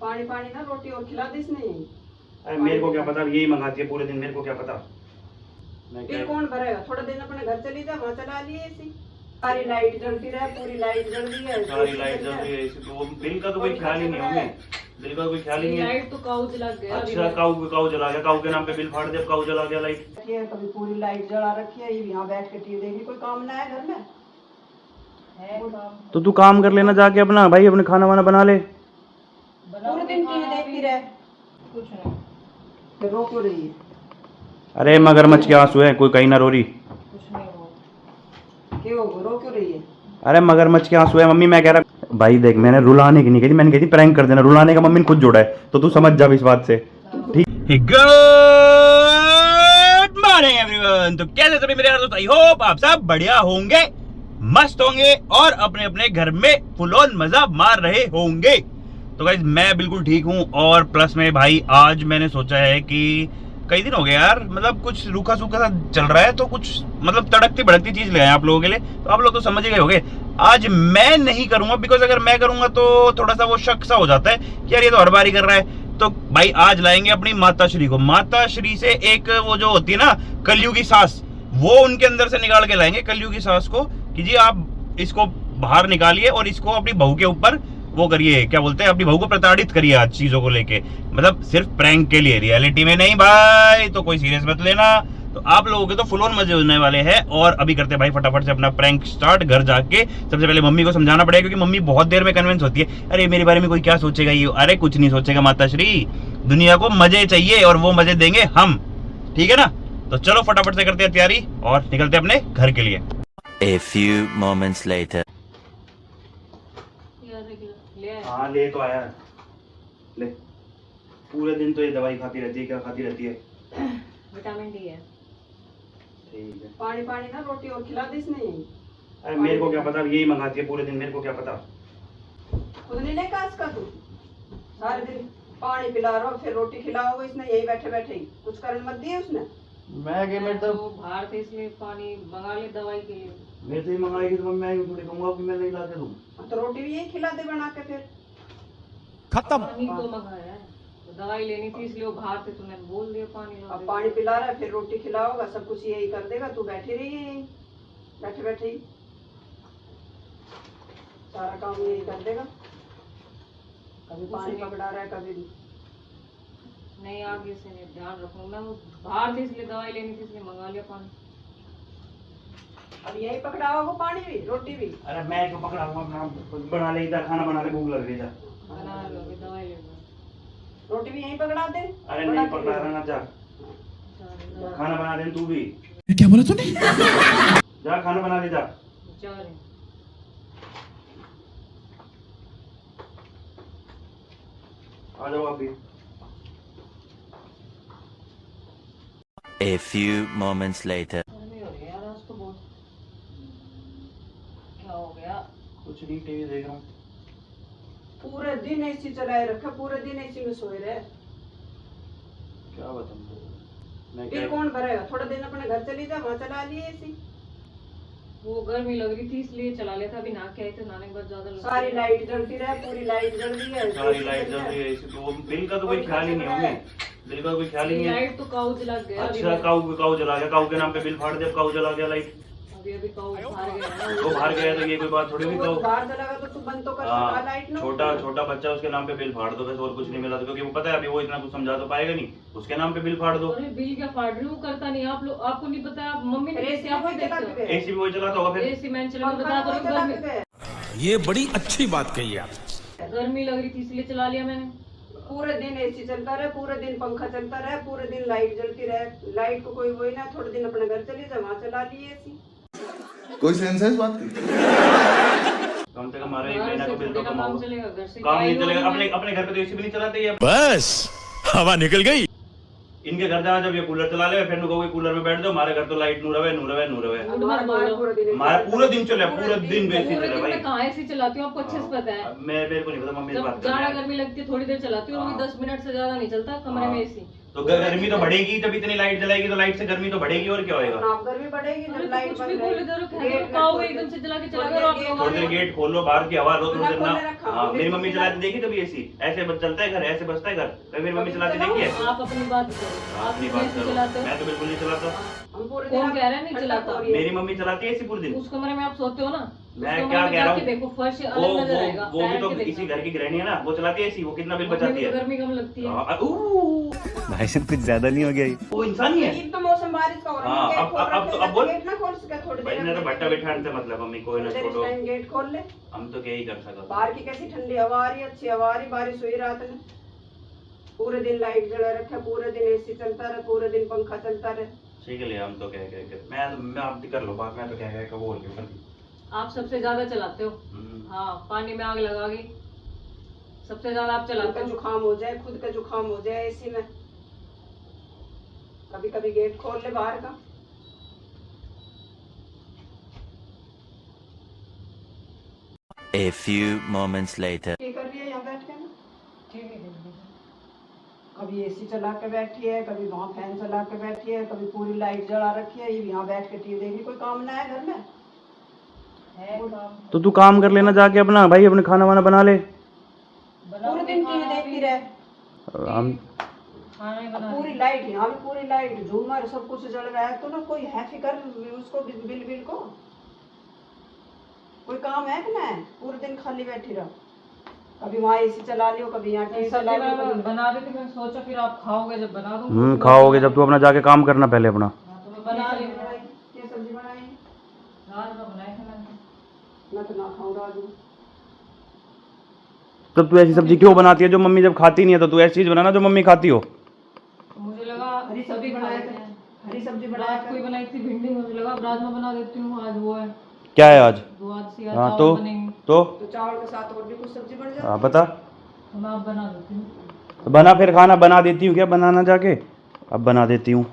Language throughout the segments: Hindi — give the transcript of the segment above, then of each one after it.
पानी पानी ना रोटी और खिला दी इसने। अरे मेरे को क्या पता, यही मंगाती है पूरे दिन, मेरे को क्या पता। बिल कौन भरेगा? थोड़ा दिन अपने घर चली जा, वहाँ चला लिए ऐसी। सारी लाइट जलती रहे, पूरी लाइट जल रही है, सारी लाइट जल रही है, तो बिल का तो कोई ख्याल ही नहीं है हमें। बिल का कोई ख्याल ही नहीं है। लाइट तो काऊ जला गया। अच्छा काऊ जला गया, काऊ के नाम पे बिल फाड़ दे, काऊ जला गया लाइट। कभी पूरी लाइट जला रखी है, यहाँ बैठ के टीवी देखी। कोई काम ना है घर में है काम? तो तू काम कर लेना जाके अपना, भाई अपने खाना वाना बना ले। पूरे दिन टीवी देखती रहे, कुछ नहीं। फिर रो क्यों रही है? अरे मगरमच्छ के आंसू है, कोई कहीं ना रो रही। कुछ नहीं हो, क्यों रो क्यों रही है? अरे मगरमच्छ के आंसू है मम्मी, मैं कह रहा भाई देख, मैंने रुलाने की नहीं कही, मैंने कही थी प्रैंक कर देना। रुलाने का मम्मी ने खुद जोड़ा है, तो तू समझ जा इस बात से, ठीक। Good morning everyone. तो कैसे सभी मेरे दोस्त, आई होप आप सब बढ़िया होंगे, मस्त होंगे और अपने अपने घर में फुल ऑन मजा मार रहे होंगे। तो गाइस मैं बिल्कुल ठीक हूँ, और प्लस में भाई आज मैंने सोचा है कि कई दिन हो गए यार, मतलब कुछ रूखा सूखा सा चल रहा है, तो कुछ मतलब तड़कती भड़कती चीज ले आए आप लोगों के लिए। तो आप लोग तो समझ ही गए होंगे। आज मैं नहीं करूंगा, बिकॉज अगर मैं करूंगा तो थोड़ा सा वो शक सा हो जाता है कि यार ये तो हर बार ही कर रहा है। तो भाई आज लाएंगे अपनी माता श्री को। माता श्री से एक वो जो होती है ना कलयुगी सास, वो उनके अंदर से निकाल के लाएंगे कलयुगी सास को, कि जी आप इसको बाहर निकालिए और इसको अपनी बहू के ऊपर वो करिए, क्या बोलते हैं, अपनी बहू को प्रताड़ित करिए आज चीजों को लेके। मतलब सिर्फ प्रैंक के लिए, रियलिटी में नहीं भाई, तो कोई सीरियस मत लेना। तो आप लोगों के तो फुल ऑन मजे होने वाले हैं। और अभी करते हैं भाई फटाफट से अपना प्रैंक स्टार्ट। घर जाके सबसे पहले मम्मी को समझाना पड़ेगा, क्योंकि मम्मी बहुत देर में कन्विंस होती है, अरे मेरे बारे में कोई क्या सोचेगा ये। अरे कुछ नहीं सोचेगा माता श्री, दुनिया को मजे चाहिए और वो मजे देंगे हम, ठीक है ना। तो चलो फटाफट से करते हैं तैयारी और निकलते हैं अपने घर के लिए। A few moments later. हाँ ले तो आया, ले। पूरे दिन तो ये दवाई खाती रहती है, क्या खाती रहती है? विटामिन डी है। ठीक है। पानी पानी ना रोटी और खिला दी इसने। अरे मेरे को क्या पता, यही मंगाती है पूरे दिन, मेरे को क्या पता। खुद नहीं लेका इसका तू सारे दिन पानी पिला रहा हो, फिर रोटी खिलाओ इसने, यही बैठे बैठे ही। कुछ करने मत दिए उसने। मैं तो बाहर से इसलिए पानी मंगा ले दवाई के लिए। मेरे से ही मंगाएगी तो मैं थोड़ी कहूंगा कि मैं नहीं ला के दूं। तो रोटी भी यही खिला दे बना के फिर। खत्म। पानी तो मंगाया है, तो दवाई लेनी थी इसलिए वो बाहर से तूने बोल दिया पानी ला अब दे। पानी पिला रहा है, फिर रोटी खिलाओगा, सब कुछ यही कर देगा। तू बैठी रही है यही, बैठे बैठे ही सारा काम यही कर देगा। कभी पानी पकड़ा रहा है, कभी नहीं, आगे से नहीं ध्यान रखूंगा मैं। वो बाहर से इसलिए दवाई लेनी थी इसलिए मंगा लिया पानी। अब यही पकड़ा होगा पानी भी रोटी भी। अरे मैं क्यों पकड़ा हूँ, अपना बना ले, इधर खाना बना ले, भूख लग रही है। बना लो, अभी दवाई ले लो। रोटी भी यहीं पकड़ा दे। अरे नहीं पकड़ा रहा ना, जा खाना बना दे तू भी। क्या बोला तूने? जा खाना बना ले, जा। जा रही। आ जाओ आप भी। A few moments later. गर्मी हो रही है यार आज तो बहुत। क्या हो गया? कुछ नहीं, टीवी देख रहा हूँ। पूरे दिन एसी चलाए रखा, पूरे दिन एसी में सोए रहे। क्या बताऊँ मैं, बिल क्या कौन भरेगा? थोड़ा दिन अपने घर चली जा, वहाँ चला लिए एसी। वो गर्मी लग रही थी इसलिए चला लिया था। अभी नहा के आए थे, नहाने के बाद ज्यादा सारी लाइट जलती रहे, पूरी लाइट जल रही है, सारी लाइट जल रही है, तो बिल का तो कोई ख्याल ही नहीं है हमें। बिल का कोई ख्याल ही नहीं है। लाइट तो काऊ जला गया। अच्छा काऊ जला गया, काऊ के नाम पे बिल फाड़ दे, काऊ जला गया लाइट। अभी काऊ बाहर गया वो बाहर गया तो ये कोई बात थोड़ी हुई। काऊ बाहर चला गया तो तू बंद तो कर सकता लाइट ना। छोटा बच्चा, उसके नाम पे बिल फाड़ दो बस, और कुछ नहीं मिला तो, क्योंकि वो पता है अभी वो इतना कुछ समझा तो पाएगा नहीं, उसके नाम पे बिल फाड़ दो। अरे बिल क्या फाड़ रही हूँ, करता नहीं। आप लोग, आपको नहीं पता, मम्मी ने एसी आप ही चलाते गए। एसी भी वही चलाता होगा फिर। एसी मैंने चला बता दो। चलाते गए। ये बड़ी अच्छी बात कही आप। गर्मी लग रही थी इसलिए चला लिया मैंने। पूरे दिन एसी चलता रहे, पूरे दिन पंखा चलता रहे, पूरे दिन लाइट जलती रहे। लाइट को कोई वही ना, थोड़े दिन अपने घर चली जा, वहाँ चला लिए एसी। कोई सेंस है इस बात की? कम से कम हमारे एक महीना का बिल तो कम काम होगा। चलेगा, घर से काम नहीं चलेगा। अपने घर पे तो एसी भी नहीं चलाते ये। बस हवा निकल गई। इनके घर जा, जब ये कूलर चला ले, फिर कहोगे कूलर में बैठ जाओ। हमारे घर तो लाइट नूर रहे। हमारा पूरा दिन चले, पूरा दिन बेसी चले भाई। मैं कहाँ ऐसी चलाती हूँ, आपको अच्छे से पता है। मेरे को नहीं पता, मम्मी से बात जब कर ज्यादा रहे हैं। गर्मी लगती है थोड़ी देर चलाती हूँ, 10 मिनट से ज्यादा नहीं चलता कमरे में एसी। तो गर्मी तो बढ़ेगी, जब इतनी लाइट जलाएगी तो लाइट से गर्मी तो बढ़ेगी, और क्या होएगा? आप गर्मी बढ़ेगी अरे जब तो लाइट कुछ बंद भी बोले रहेगी। जरूर गेट है, मत पाओ खोल। एकदम से जला के चला थोड़ी गया देर और गेट आप थोड़ी देर लोग गेट खोलो, बाहर की हवा लो थोड़ी देर ना। खोलने रखा, हाँ, मेरी बिल्कुल मम्मी चला- चलाती देखी कभी एसी, ऐसे चलता है घर, ऐसे बजता है घर, कभी मेरी मम्मी चलाती देखी है? आप अपनी बात करो, आप अपनी बात कैसे करो, चलाते हो? मैं तो बिल्कुल नहीं चलाता। हम पूरे कौन दिन कह रहा है नहीं ठंडा चलाता? हो रही है। मेरी मम्मी चलाती है एसी पूरे दिन। उस कमरे में आप सोते हो ना, उस मैं कमरे क्या में कह रहा जाके हूँ, देखो फर्श वो अलग नजर आएगा, वो भी पैर तो के इसी देखना। घर की गृहिणी है ना, वो चलाती है एसी, वो कितना बिल अपने बचाती भी तो है। गर्मी कम लगती है। भाई साहब कुछ ज्यादा नहीं हो गया ये? वो इंसान ही है। एक तो मौसम बारिश का हो रहा हाँ, है, गेट खोल अब तो रखे, अब बोल। गेट ना खोल सके थोड़ी भाई देर ने तो में। भट्टा बिठाने से मतलब, मम्मी कोई ना थोड़ी देर इस छोड़ो, टाइम गेट खोल ले। हम तो क्या ही कर सकते। बाहर की कैसी ठंडी हवा आ रही है, अच्छी हवा आ रही, बारिश हुई रात में। पूरे दिन लाइट जला रखा, पूरे दिन एसी चलता रहे, पूरे दिन पंखा चलता रहे। ठीक है, हम तो मैं आप कर लो बात, मैं तो क्या बोल के कर दी। आप सबसे ज्यादा चलाते हो। हाँ, पानी में आग लगा के सबसे ज्यादा आप खुद चलाते का हो। जुकाम हो जाए, खुद का जुकाम हो जाए एसी में। कभी कभी गेट खोल ले बाहर का। A few moments later. क्या कर रही है यहाँ बैठ के ना? ठीक है, ठीक है। कभी एसी चला के बैठी है, कभी वहाँ फैन चला के बैठी है, कभी पूरी लाइट जला रखी है, ये यहाँ बैठ के टीवी देखी। कोई काम ना है घर में? है काम तो तू काम कर लेना जाके अपना, भाई अपने खाना वाना बना ले। बनाओ, पूरे दिन टीवी खाना देखती भी- हम रहे। खाना ही बना पूरी लाइट यहाँ भी, पूरी लाइट झूमर सब कुछ जल रहा है, तो ना कोई है फिकर उसको बिल को? कोई काम है कि ना? पूरे दिन खाली बैठी रहो। कभी वहाँ एसी चला लियो, कभी यहाँ टीवी चला सब्जी लियो, मैं कभी बना रही थी, मैं सोचा फिर आप खाओगे जब बना दूँ। खाओगे जब, तू अपना जाके काम करना पहले अपना। तो मैं बना रही हूँ। ये सब्जी बनाई है? रात में बनाए थे मैंने। मैं तो ना खाऊं राजू। तब तू ऐसी सब्जी क्यों बनाती है जो मम्मी जब खाती नहीं है? तो तू ऐसी चीज बनाना जो मम्मी खाती हो। मुझे लगा हरी सब्जी बनाए थे, हरी सब्जी बनाया रात को ही बनाई थी भिंडी, मुझे लगा अब राजमा बना देती हूँ, आज वो है, क्या है आज? वो आज से हाँ चावल तो बनेंगे, तो तो चावल के साथ और भी कुछ सब्जी बन जाती हाँ बता, तो मैं अब बना देती हूँ। तो बना फिर खाना बना देती हूँ, क्या बनाना जाके? अब बना देती हूँ,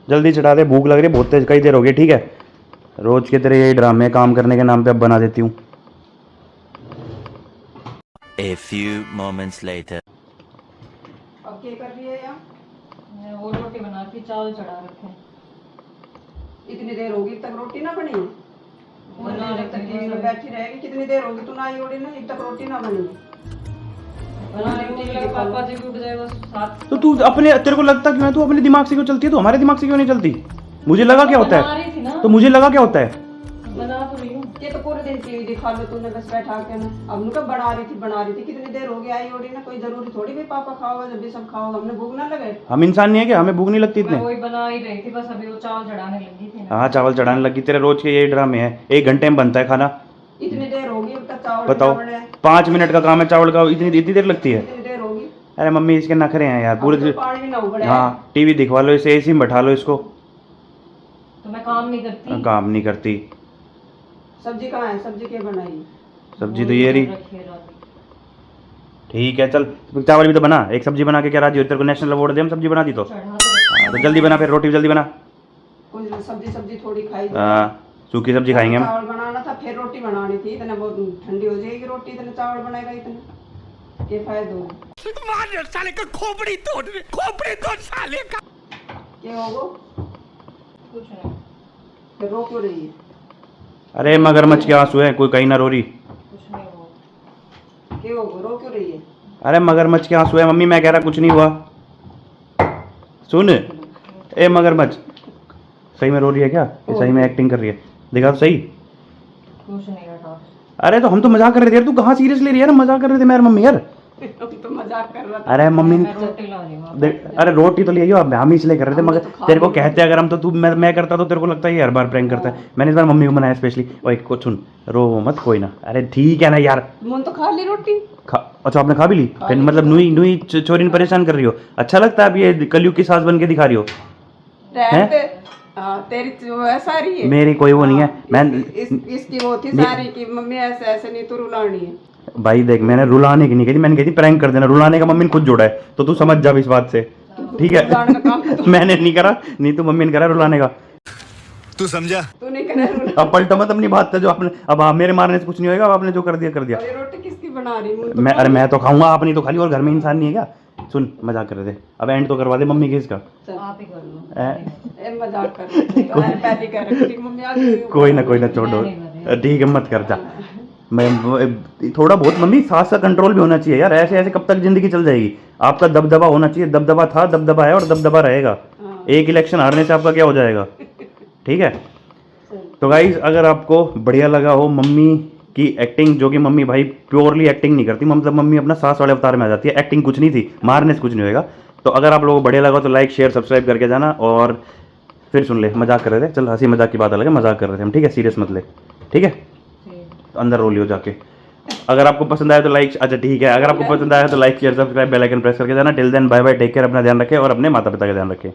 जल्दी चढ़ा दे, भूख लग रही है बहुत तेज, कई देर हो गई। ठीक है, रोज के तेरे यही ड्रामे काम करने के नाम पे अब बना देती हूँ। A few moments later. अब क्या कर रही है यहाँ? मैं वो रोटी बना के चावल चढ़ा रखे हैं। इतनी देर होगी तक रोटी ना बनी? बना जब रखी तक टीवी है में बैठी रहेगी, कितनी देर होगी तू ना आई ओड़ी ना, जब तक रोटी ना बनी? बना रही हूँ, मुझे लगा पापा जी भी उठ जाए बस साथ। तो तू अपने, तेरे को लगता क्यों है? तू अपने दिमाग से क्यों चलती है? तू हमारे दिमाग से क्यों नहीं चलती? मुझे लगा क्या होता बना है, रही थी ना, तो मुझे लगा क्या होता है? बना तो रही हूँ। ये तो पूरे दिन टीवी दिखा लो तूने बस बैठा के ना। अब कब बना रही थी, कितनी देर हो गई आई ओड़ी ना? कोई जरूरी थोड़ी भी पापा खाओगे जब भी सब खाओगे, हमने भूख ना लगे? हम इंसान नहीं है क्या? हमें भूख नहीं लगती मैं इतने? वही बना ही रही थी, बस अभी वो चावल चढ़ाने लगी थी ना। हाँ, चावल चढ़ाने लगी, तेरे रोज के यही ड्रामे हैं। 1 घंटे में बनता है खाना, इतनी देर होगी अब तक चावल बताओ। ना बने? 5 मिनट का काम है चावल का, इतनी देर लगती है? इतनी देर होगी? अरे मम्मी इसके नखरे हैं यार पूरे अब तो पानी भी ना उबले। हाँ, टीवी दिखवा लो इसे, एसी में बैठा लो इसको, तो मैं काम नहीं करती। काम नहीं करती। सब्जी कहाँ है? सब्जी क्या बनाई? सब्जी तो ये रही। रखी है रात में। ठीक है चल, चावल भी तो बना, एक सब्जी बना के क्या राजी हो? तेरे को नेशनल अवार्ड दे हम सब्जी बना दी तो? चढ़ा तो रखी हाँ, तो जल्दी बना, फिर रोटी भी जल्दी बना। कुछ सब्जी थोड़ी खाई। हाँ, सूखी सब्जी खाएंगे हम। चावल बनाना था, फिर रोटी बनानी थी। इतना बहुत ठंडी हो जाएगी रोटी, इतने चावल बनाएगा इतने, क्या फायदा होगा? साले का खोपड़ी तोड़ साले का। क्या होगा? कुछ नहीं, फिर रो क्यों रही है? अरे मगरमच्छ के आंसू है, कोई कहीं ना रो रही। कुछ नहीं हुआ। क्या होगा? रो क्यों रही है? अरे मगरमच्छ के आंसू है मम्मी, मैं कह रहा कुछ नहीं हुआ। सुन ए मगरमच्छ, सही में रो रही है क्या? ये सही में एक्टिंग कर रही है? देखा तो सही। कुछ नहीं हटा। अरे तो हम तो मजाक कर रहे थे यार, तू कहाँ सीरियस ले रही है यार? मजाक कर रहे थे मैं और मम्मी यार। हम तो मजाक कर रहा था। अरे मम्मी मैं रोटी ला रही हूँ। देख, अरे रोटी तो ले आइयो, अब हम ही इसलिए कर रहे थे, हमने मगर तो खा तेरे को ली। कहते अगर हम तो तू मैं करता तो तेरे को लगता है ये हर बार प्रैंक करता है। मैंने इस बार मम्मी को बनाया स्पेशली। ओए कुछ सुन, रो मत कोई ना। अरे ठीक है ना यार, मन तो खा ली रोटी। अच्छा आपने खा भी ली? फिर मतलब नुई चोरी ने परेशान कर रही हो? अच्छा लगता है अब ये कलयुग की सास बन के दिखा रही हो? रहते हाँ, तेरी तो ऐसा रही है। मेरी कोई वो नहीं है। मैं इसकी वो थी सारी कि मम्मी ऐसे ऐसे नहीं तो रुलानी है। भाई देख, मैंने रुलाने की नहीं कही, मैंने कही थी प्रैंक कर देना। रुलाने का मम्मी ने खुद जोड़ा है, तो तू समझ जा इस बात से, ठीक है? रुलाने का काम तो मैंने नहीं करा, नहीं तो मम्मी ने करा रुलाने का। तू समझा? तू नहीं करे रोना। अब पलटो मत अपनी बात, जो आपने अब हाँ, मेरे मारने से कुछ नहीं होगा, अब आपने जो कर दिया कर दिया। और ये रोटी किसकी बना रही हूँ? मैं अरे मैं तो खाऊंगा, आप नहीं तो खाली, और घर में इंसान नहीं है क्या? सुन मजाक कर रहे थे, अब एंड तो करवा दे मम्मी के इसका। आप ही कर लो। ए, ए मजाक कर रही थी। अरे पहले कह रही थी मम्मी आ गई। कोई ना छोड़ो, ठीक है मत कर जा। मैं थोड़ा बहुत मम्मी सांस का कंट्रोल भी होना चाहिए यार, ऐसे ऐसे कब तक जिंदगी चल जाएगी? आपका दबदबा होना चाहिए, दबदबा था, दबदबा है और दबदबा रहेगा। एक इलेक्शन हारने से आपका क्या हो जाएगा? ठीक है। तो गाइज अगर आपको बढ़िया लगा हो मम्मी की एक्टिंग, जो कि मम्मी भाई प्योरली एक्टिंग नहीं करती, मतलब मम्मी अपना सास वाले अवतार में आ जाती है, एक्टिंग कुछ नहीं थी, मारने से कुछ नहीं होएगा। तो अगर आप लोगों को बढ़िया लगा तो लाइक शेयर सब्सक्राइब करके जाना। और फिर सुन ले, मजाक कर रहे थे, चल हंसी मजाक की बात अलग है, मजाक कर रहे थे हम, ठीक है, सीरियस मत ले, ठीक है। तो अंदर रो लियो जाके। अगर आपको पसंद आया तो लाइक, अच्छा ठीक है, अगर आपको पसंद आया तो like share subscribe bell icon press करके जाना। Till then bye bye, take care, अपना ध्यान रखें और अपने माता पिता का ध्यान रखें।